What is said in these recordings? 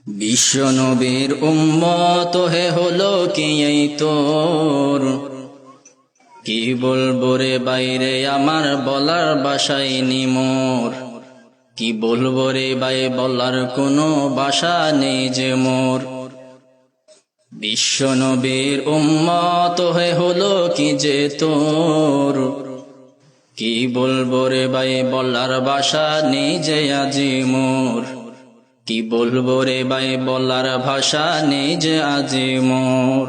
বিশ্ব নবীর উম্মত হে হলো কি এই তোর, কি বলবো রে বাইরে আমার বলার ভাষাই নি মোর, কি বলবো রে ভাই বলার কোনো ভাষা নেই যে মোর। বিশ্ব নবীর উম্মত হে হলো কি যে তোর, কি বলবো রে ভাই বলার ভাষা নেই যে আজি মোর, কি বলবো রে ভাই বলার ভাষা নেই যে আজি মোর।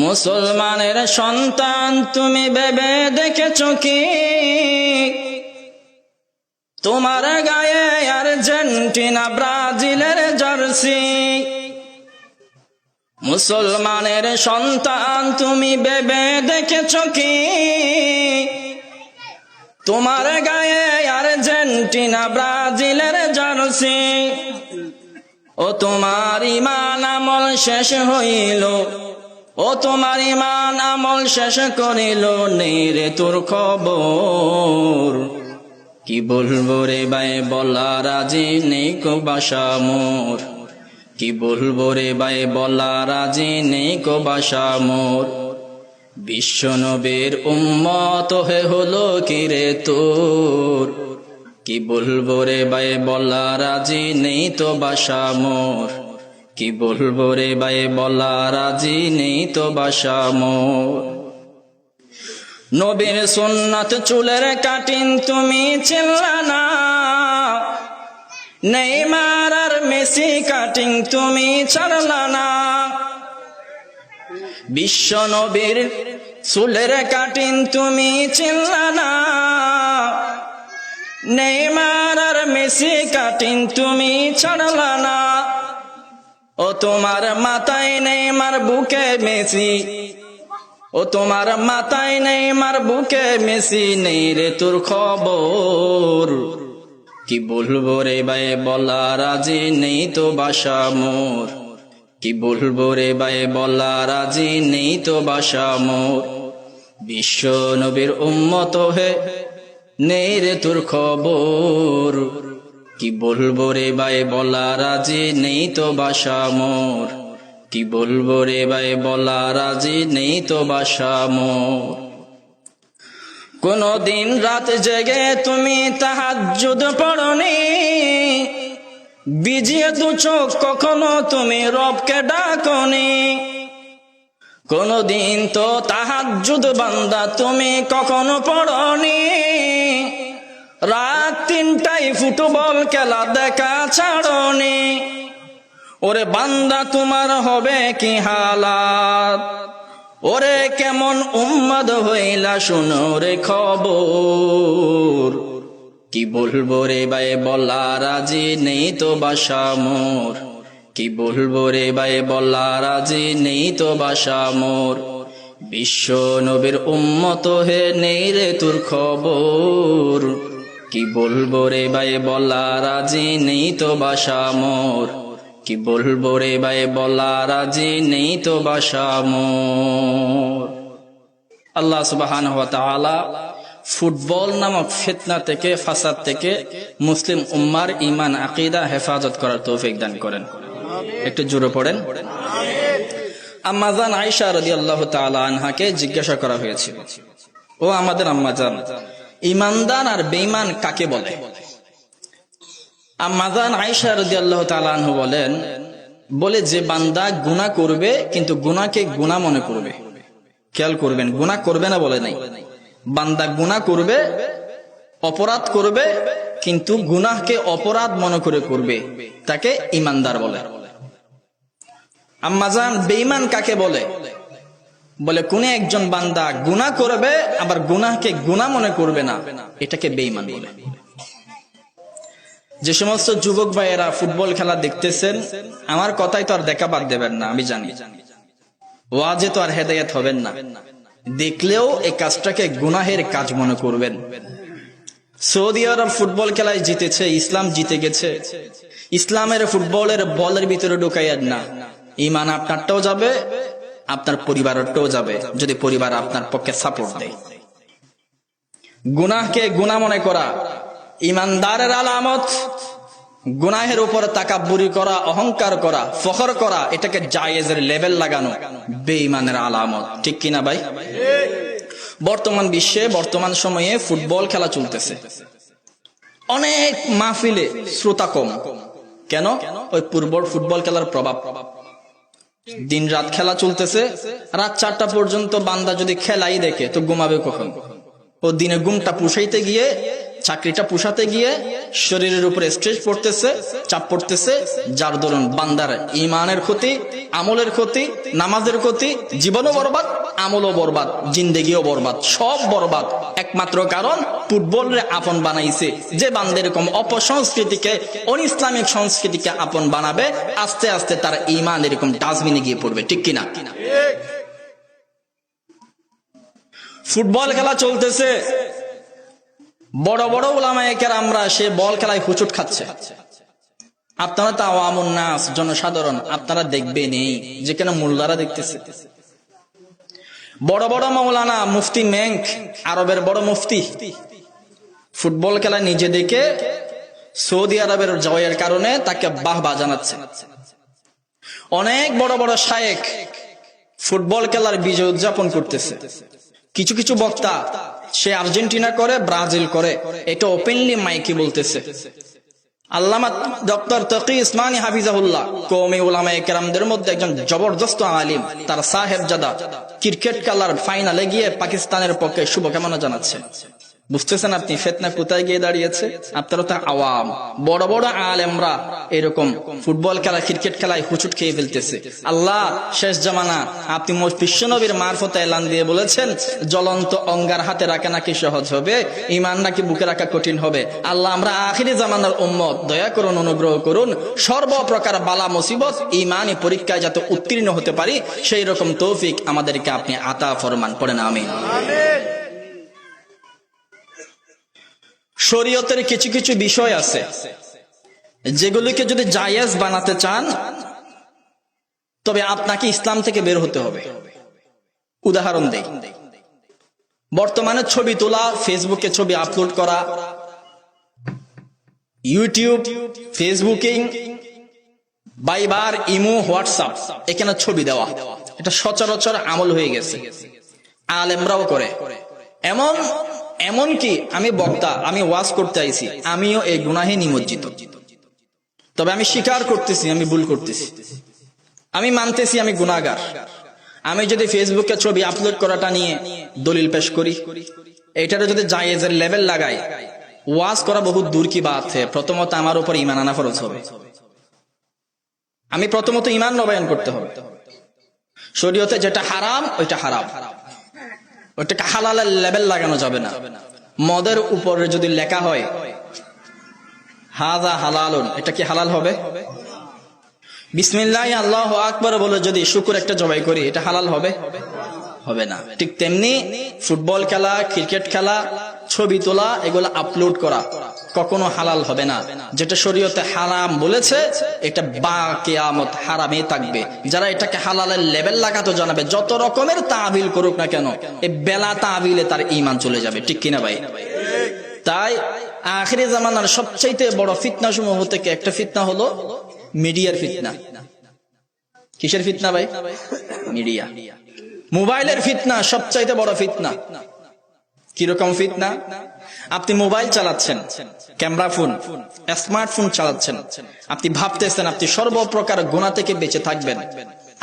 মুসলমানের সন্তান তুমি ভেবে দেখেছো কি, তোমার গায়ে আর্জেন্টিনা ব্রাজিলের জার্সি। মুসলমানের সন্তান তুমি ভেবে দেখেছো কি, তোমার গায়ে আর্জেন্টিনা ব্রাজিলের জার্সি। ও তোমার ঈমান আমল শেষ হইল, ও তোমার ঈমান আমল শেষ করিল, নেই রে তোর খবর। কি বলবো রে ভাই বলার আজি নেই কো ভাষা মোর, কি বলবো রে ভাই বলার আজি নেই কো ভাষা মোর। বিশ্ব নবীর উম্মত হে হলো কি রে তোর, কি বলবো রে ভাই বলার আজি নেই তো ভাষা মোর, কি বলবো রে ভাই বলার আজি নেই তো ভাষা মোর। নবীর সুন্নাত চুলের কাটিং তুমি চিনলা না, নেইমার আর মেসি কাটিং তুমি ছাড়লা না। বিশ্ব নবীর চুলের কাটিং তুমি চিনলা না, নেইমার আর মেসি কাটিং তুমি ছাড়লা না। ও তোমার মাথায় নেইমার বুকে মেসি, ও তোমার মাথায় নেইমার বুকে মেসি, নেই রে তোর খবর। কি বলবো রে ভাই বলার আজি নেই তো ভাষা মোর, কি বলবো রে ভাই বলার আজি নেই তো ভাষা মোর। বিশ্ব নবীর উম্মত হে নেই রে তোর খবর, কি বলবো রে ভাই বলার আজি নেই তো ভাষা মোর, কি বলবো রে ভাই বলার আজি নেই তো ভাষা মোর। কোন দিন রাত জেগে তুমি তাহাজ্জুদ পড়নি, বিজিয়ে দু চোখ কখনো তুমি রবকে ডাকনি। কোনদিন তো তাহাজ্জুদ বান্দা তুমি কখনো পড়নি, রাত 3টায় ফুটবল খেলা দেখা ছাড়নি। ওরে বান্দা তোমার হবে কি হালাত, ওরে কেমন উম্মত হইলা শুনো রে খবর। কি বলবো রে ভাই বলার আজি নেই তো ভাষা মোর, কি বলবো রে ভাই বলার আজি নেই তো ভাষা মোর। বিশ্ব নবীর উম্মত হে নেই রে তোর খবর, কি বলবো রে ভাই বলার আজি নেই তো ভাষা মোর, কি বলবো রে ভাই বলার আজি নেই তো ভাষা মোর। আল্লাহ সুবহানাহু ওয়া তাআলা ফুটবল নামক ফিতনা থেকে, ফাসাদ থেকে মুসলিম উম্মার ঈমান আকীদা হেফাজত করার তৌফিক দান করেন। একটু জোরে পড়েন আম্মা জান আয়েশা রাদিয়াল্লাহু তাআলা আনহাকে জিজ্ঞাসা করা হয়েছিল, ও আমাদের আম্মা জান, ঈমানদার আর বেঈমান কাকে বলে? আম্মা জান আয়েশা রাদিয়াল্লাহু তাআলা আনহা বলে যে বান্দা গুনাহ করবে কিন্তু গুনাহকে গুনাহ মনে করবে। খেয়াল করবেন, গুনাহ করবে না বলে নাই, বান্দা গুনাহ করবে, অপরাধ করবে কিন্তু গুনাহকে অপরাধ মনে করে করবে, তাকে ঈমানদার বলে। আম্মা জান বেঈমান কাকে বলে? বলে কোন একজন বান্দা গুনাহ করবে আবার গুনাহকে গুনাহ মনে করবে না, এটাকে বেঈমান বলে। যে সমস্ত যুবক ভাইয়েরা ফুটবল খেলা দেখতেছেন, আমার কথাই তো আর দেখা বাদ দেবেন না, আমি জানি ওয়াজে তো আর হেদায়েত হবেন না, দেখলেও এই কাজটাকে গুনাহের কাজ মনে করবেন। সৌদি আরব ফুটবল খেলায় জিতেছে, ইসলাম জিতে গেছে, ইসলামের ফুটবলের বলের ভিতরে ঢুকাইয়েন না, ঈমান আপনারটাও যাবে, আপনার পরিবারটাও যাবে, যদি পরিবার আপনার পক্ষে সাপোর্ট দেয়। গুনাহকে গুনাহ মনে করা ঈমানদারের আলামত, গুনাহের উপর তাকাব্বুরি করা, অহংকার করা, ফখর করা, এটাকে জায়েজের লেভেল লাগানো বেঈমানের আলামত। ঠিক কিনা ভাই? বর্তমান বিশ্বে, বর্তমান সময়ে ফুটবল খেলা চলতেছে, অনেক মাহফিলে শ্রোতা কম। কেন? ওই ফুটবল খেলার প্রভাব। দিন রাত খেলা চলতেছে, রাত 4টা পর্যন্ত বান্দা যদি খেলাই দেখে তো ঘুমাবে কখন? ও দিনে ঘুমটা পুষাইতে গিয়ে, চাকরিটা পুষাতে গিয়ে শরীরের উপরে স্ট্রেস পড়তেছে, চাপ পড়তেছে, যার দরুন বান্দার ইমানের ক্ষতি, আমলের ক্ষতি, নামাজের ক্ষতি, জীবনও বরবাদ, আমলও বরবাদ, জিন্দেগিও বরবাদ, সব বরবাদ। একমাত্র কারণ ফুটবলের আপন বানাইছে। যে বান্দা এরকম অপসংস্কৃতিকে, অনিসলামিক সংস্কৃতিকে আপন বানাবে, আস্তে আস্তে তার ইমান এরকম ডাস্টবিনে গিয়ে পড়বে। ঠিক কিনা? ফুটবল খেলা চলতেছে, বড় বড় উলামায়ে কেরামরা সে বল খেলায় হুচুট খাচ্ছে। আপনারা তো আওয়ামুন নাস, জনসাধারণ, আপনারা দেখবেনই, যেখানে মোল্লারা দেখতেছে। বড় বড় মাওলানা, মুফতি মেঙ্ক, আরবের বড় মুফতি, ফুটবল খেলা নিজে দেখে সৌদি আরবের জয়ের কারণে তাকে বাহবা জানাচ্ছে। অনেক বড় বড় শায়েখ ফুটবল খেলার বিজয় উদযাপন করতেছে। কিছু কিছু বক্তা সে আর্জেন্টিনা করে, ব্রাজিল করে, এটা ওপেনলি মাইকে বলতেছে। আল্লামা ডক্টর তকি ইসমানী হাফিজাহুল্লাহ কওমি উলামায়ে কেরামদের মধ্যে একজন জবরদস্ত আলিম, তার সাহেবজাদা ক্রিকেট খেলার ফাইনালে গিয়ে পাকিস্তানের পক্ষে শুভকামনা জানাচ্ছে। বুঝতেছেন আপনি ফিতনা কোথায় গিয়ে দাঁড়িয়েছে? আপনারা তো আওয়াম, বড় বড় আলেমরা এরকম ফুটবল খেলা, ক্রিকেট খেলায় হুচুট খেয়ে ফেলতেছে। আল্লাহ শেষ জামানা, আপনি বিশ্বনবীর মারফতে এলান দিয়ে বলেছেন, জ্বলন্ত অঙ্গার হাতে রাখা নাকি সহজ হবে, ইমান নাকি বুকে রাখা কঠিন হবে। আল্লাহ, আমরা আখিরি জামানার উম্মত, দয়া করুন, অনুগ্রহ করুন, সর্বপ্রকার বালা মুসিবত ইমানি পরীক্ষায় যাতে উত্তীর্ণ হতে পারি, সেই রকম তৌফিক আমাদেরকে আপনি আতা ফরমান। পড়েন আমিন। শরীয়তের কিছু কিছু বিষয় আছে যেগুলিকে যদি জায়েজ বানাতে চান তবে আপনাকে ইসলাম থেকে বের হতে হবে। উদাহরণ দেই, বর্তমানে ছবি তোলা, ফেসবুকে ছবি আপলোড করা, ইউটিউব, ফেসবুকিং, ভাইবার, ইমো, হোয়াটসঅ্যাপ, এখানে ছবি দেওয়া, এটা সচরাচর আমল হয়ে গেছে, আলেমরাও করে। এমনকি আমি বক্তা, আমি ওয়াজ করতে আইছি, আমিও এই গুনাহে নিমজ্জিত। তবে আমি স্বীকার করতেছি আমি ভুল করতেছি, আমি মানতেছি আমি গুনাহগার। আমি যদি ফেসবুকে ছবি আপলোড করাটা নিয়ে দলিল পেশ করি, এটারে যদি জায়েজের লেভেল লাগাই, ওয়াজ করা বহুত দূর কি বাত है। প্রথমত আমার উপর ঈমান আনা ফরজ হবে। আমি প্রথমত ঈমান নবায়ন করতে হবে। শরীয়তে যেটা হারাম ওইটা হারাম, ওটাকে হালালের লেভেল লাগানো যাবে না। মদের উপরে যদি লেখা হয় হাযা হালালুন, এটা কি হালাল হবে? বিসমিল্লাহ আল্লাহু আকবার বলে যদি শুকর একটা জবাই করি, এটা হালাল হবে? হবে না। ঠিক তেমনি ফুটবল খেলা, ক্রিকেট খেলা, ছবি তোলা, এগুলো আপলোড করা কখনো হালাল হবে না। যেটা শরীয়তে হারাম বলেছে এটা বা কিয়ামত হারামে থাকবে। যারা এটাকে হালালের লেভেল লাগাতে জানাবে, যত রকমের তাবিল করুক না কেন, এই বেলা তাবিলে তার ঈমান চলে যাবে। ঠিক কিনা ভাই? তাই আখিরি জামানার সবচাইতে বড় ফিতনা সমূহ থেকে একটা ফিতনা হলো মিডিয়ার ফিতনা। কিসের ফিতনা ভাই? মিডিয়া, মোবাইলের ফিতনা সবচাইতে বড় ফিতনা। কিরকম ফিতনা? আপনি মোবাইল চালাচ্ছেন, ক্যামেরা ফোন, স্মার্টফোন চালাচ্ছেন, আপনি ভাবতেছেন আপনি সর্বপ্রকার গুনাহ থেকে বেঁচে থাকবেন।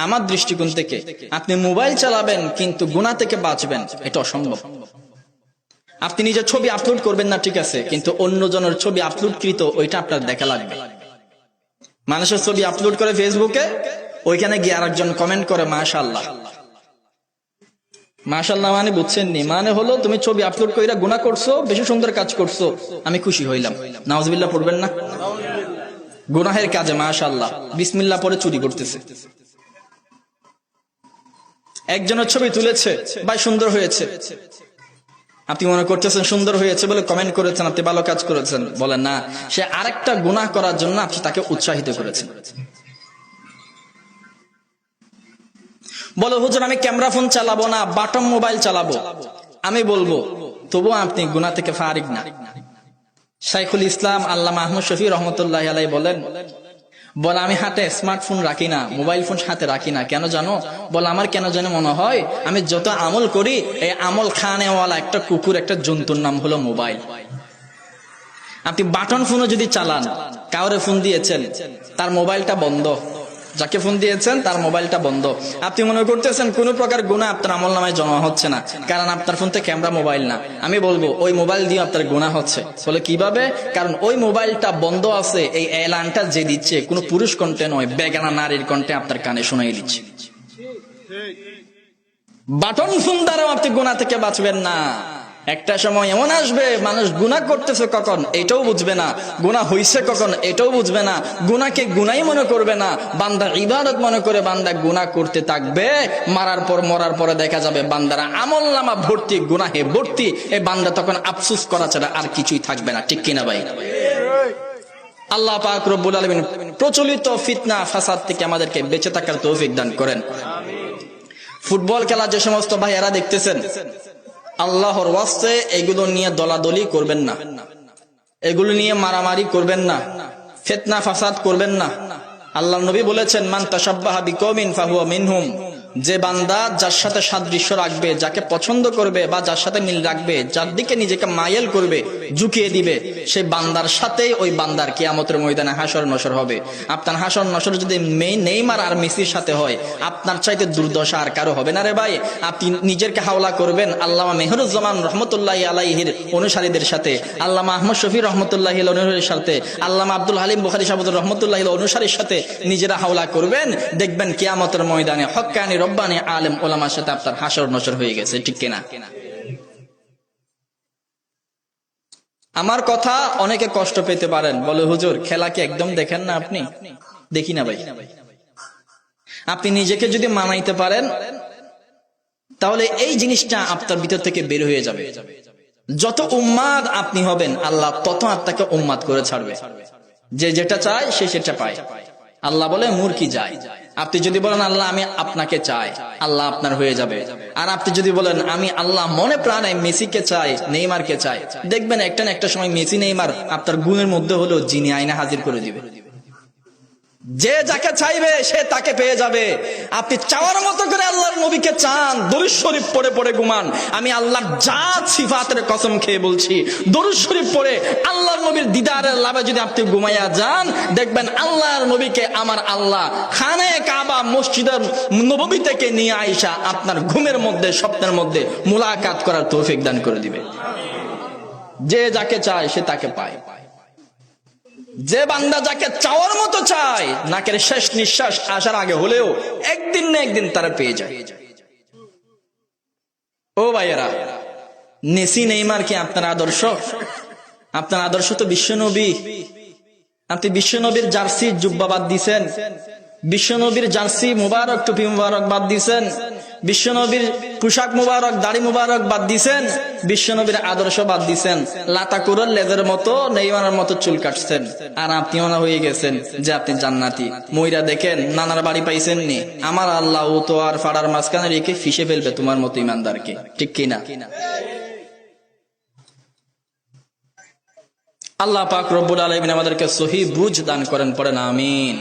আমার দৃষ্টিকোণ থেকে আপনি মোবাইল চালাবেন কিন্তু গুনাহ থেকে বাঁচবেন, এটা অসম্ভব। আপনি নিজের ছবি আপলোড করবেন না, ঠিক আছে, কিন্তু অন্যজনের ছবি আপলোডকৃত ওইটা আপনার দেখা লাগবে। মানুষের ছবি আপলোড করে ফেসবুকে, ওইখানে গিয়ে আরেকজন কমেন্ট করে মাশাআল্লাহ। মাশাআল্লাহ মানে বুঝছেননি? মানে হলো তুমি ছবি আপলোড কইরা গুনাহ করছো, বেশি সুন্দর কাজ করছো, আমি খুশি হইলাম। নাউজুবিল্লাহ পড়বেন না? গুনাহের কাজে মাশাআল্লাহ বিসমিল্লাহ পরে চুরি করতেছে। একজনের ছবি তুলেছে, ভাই সুন্দর হয়েছে, আপনি মনে করতেছেন সুন্দর হয়েছে বলে কমেন্ট করেছেন, আপনি ভালো কাজ করেছেন। বলেন না, সে আরেকটা গুনাহ করার জন্য আপনি তাকে উৎসাহিত করেছেন। বলো হুজুর আমি ক্যামেরা ফোন চালাবো না, বাটন মোবাইল চালাবো, আমি বলবো তবুও আপনি গুনাহ থেকে ফারিগ না। শাইখুল ইসলাম আল্লামা আহমদ শফি রহমতুল্লাহ আলাই বলেন, বলে আমি হাতে স্মার্টফোন রাখি না, মোবাইল ফোন হাতে রাখি না, কেন জানো? বলে আমার কেন জানো মনে হয় আমি যত আমল করি এই আমল খানেওয়ালা একটা কুকুর, একটা জন্তুর নাম হলো মোবাইল। আপনি বাটন ফোনও যদি চালান, কাউরে ফোন দিয়েছেন তার মোবাইলটা বন্ধ, যাকে ফোন দিয়েছেন তার মোবাইলটা বন্ধ, আপনি মনে করতেছেন কোন প্রকার গুনাহ আপনার আমল নামায় জমা হচ্ছে না, কারণ আপনার ফোনতে ক্যামেরা মোবাইল না। আমি বলবো ওই মোবাইল দিয়ে আপনার গুনাহ হচ্ছে। বলে কিভাবে? কারণ ওই মোবাইলটা বন্ধ আছে, এই এলানটা যে দিচ্ছে কোনো পুরুষ কণ্ঠে নয়, বেগানা নারীর কণ্ঠে আপনার কানে শোনাই দিচ্ছে। বাটন ফোন দ্বারাও আপনি গুনাহ থেকে বাঁচবেন না। একটা সময় এমন আসবে মানুষ গুনাহ করতেছে কখন এটাও বুঝবে না, গুনাহ হইছে কখন এটাও বুঝবে না, গুনাহকে গুনাহই মনে করবে না, বান্দা ইবাদত মনে করে বান্দা গুনাহ করতে থাকবে। মরার পরে দেখা যাবে বান্দারা আমলনামা ভর্তি, গুনাহে ভর্তি। এই বান্দা তখন আফসোস করা ছাড়া আর কিছুই থাকবে না। ঠিক কিনা ভাই? আল্লাহ পাক রব্বুল আলামিন প্রচলিত ফিতনা ফাসাদ থেকে আমাদেরকে বেঁচে থাকার তৌফিক দান করেন। ফুটবল খেলা যে সমস্ত ভাইয়েরা দেখতেছেন, আল্লাহর ওয়াস্তে এগুলো নিয়ে দলাদলি করবেন না, এগুলো নিয়ে মারামারি করবেন না, ফিতনা ফাসাদ করবেন না। আল্লাহ নবী বলেছেন, মান তাশাব্বাহা বিকওমিন ফাহুয়া মিনহুম। যে বান্দা যার সাথে সাদৃশ্য রাখবে, যাকে পছন্দ করবে বা যার সাথে মিল রাখবে, যার দিকে নিজেকে মাইল করবে, ঝুঁকিয়ে দিবে, সেই বান্দার সাথেই ওই বান্দার কিয়ামতের ময়দানে হাসর নসর হবে। আপনার হাসর নসর যদি নেইমার আর মেসির সাথে হয়, আপনার চাইতে দুর্দশা আর কারো হবে না রে ভাই। আপনি নিজেকে হাওলা করবেন আল্লামা মেহরুজ্জামান রহমতুল্লাহি আলাইহির অনুসারীদের সাথে, আল্লামা আহমদ শফি রহমতুল্লাহি অনুসারীর সাথে, আল্লামা আব্দুল হালিম বুখারী সাহেবের রহমতুল্লাহি অনুসারীর সাথে নিজেরা হাওলা করবেন, দেখবেন কিয়ামতের ময়দানে হক্কানি রব্বানি আলেম ওলামার সাথে আপনার হাসর নসর হয়ে গেছে। ঠিক কিনা? আমার কথা অনেকে কষ্ট পেতে পারেন, বলে হুজুর খেলা কি একদম দেখেন না আপনি? দেখি না ভাই। আপনি নিজেকে যদি মানাইতে পারেন তাহলে এই জিনিসটা আপনার ভিতর থেকে বের হয়ে যাবে। যত উম্মাদ আপনি হবেন আল্লাহ তত আপনাকে উম্মাদ করে ছাড়বে। যে যেটা চায় সে সেটা পায়। আল্লাহ বলে মূর্খি যায়। আপনি যদি বলেন আল্লাহ আমি আপনাকে চাই, আল্লাহ আপনার হয়ে যাবে। আর আপনি যদি বলেন আমি আল্লাহ মনে প্রাণে মেসিকে চাই, নেইমারকে চাই, দেখবেন একটা না একটা সময় মেসি নেইমার আপনার গুণের মধ্যে হলেও যিনি আয়না হাজির করে দিবে। যে যাকে চাইবে সে তাকে পেয়ে যাবে। আপনি চাওয়ার মতো করে আল্লাহর নবীকে চান, দরুদ শরীফ পড়ে পড়ে ঘুমান। আমি আল্লাহর জাত সিফাতের কসম খেয়ে বলছি, দরুদ শরীফ পড়ে আল্লাহর নবীর দিদারের লাভে যদি আপনি ঘুমাইয়া যান, দেখবেন আল্লাহর নবীকে আমার আল্লাহ খানে কাবা মসজিদের নববী থেকে নিয়ে আইসা আপনার ঘুমের মধ্যে, স্বপ্নের মধ্যে মুলাকাত করার তৌফিক দান করে দিবে। যে যাকে চায় সে তাকে পায়। যে বান্দা যাকে চাওয়ার মতো চায়, নাকের শেষ নিঃশ্বাস আসার আগে হলেও একদিন না একদিন তারা পেয়ে যায়। ও ভাইয়েরা, মেসি নেইমার কি আপনার আদর্শ? আপনার আদর্শ তো বিশ্বনবী। আপনি বিশ্বনবীর জার্সি জুব্বা বাদ দিছেন, বিশ্বনবীর জার্সি মুবারক টুপি মুবারক বাদ দিছেন, বিশ্বনবীর পোশাক মুবারক দাড়ি মুবারক বাদ দিছেন, বিশ্বনবীর আদর্শ বাদ দিছেন, লাতাকুরের লেজের মতো নেইমারের মতো চুল কাটছেন। আর আপনি মনে হয়ে গেছেন যে আপনি জান্নাতি। মইরা দেখেন নানার বাড়ি পাইছেন নি? আমার আল্লাহ ও তো আর ফাড়ার মাঝখানে রেখে ফিসে ফেলবে তোমার মতো ইমানদারকে। ঠিক কিনা? আল্লাহ পাক রব্বুল আলামিন আমাদেরকে সহি বুঝ দান করেন, পড়েন আমিন।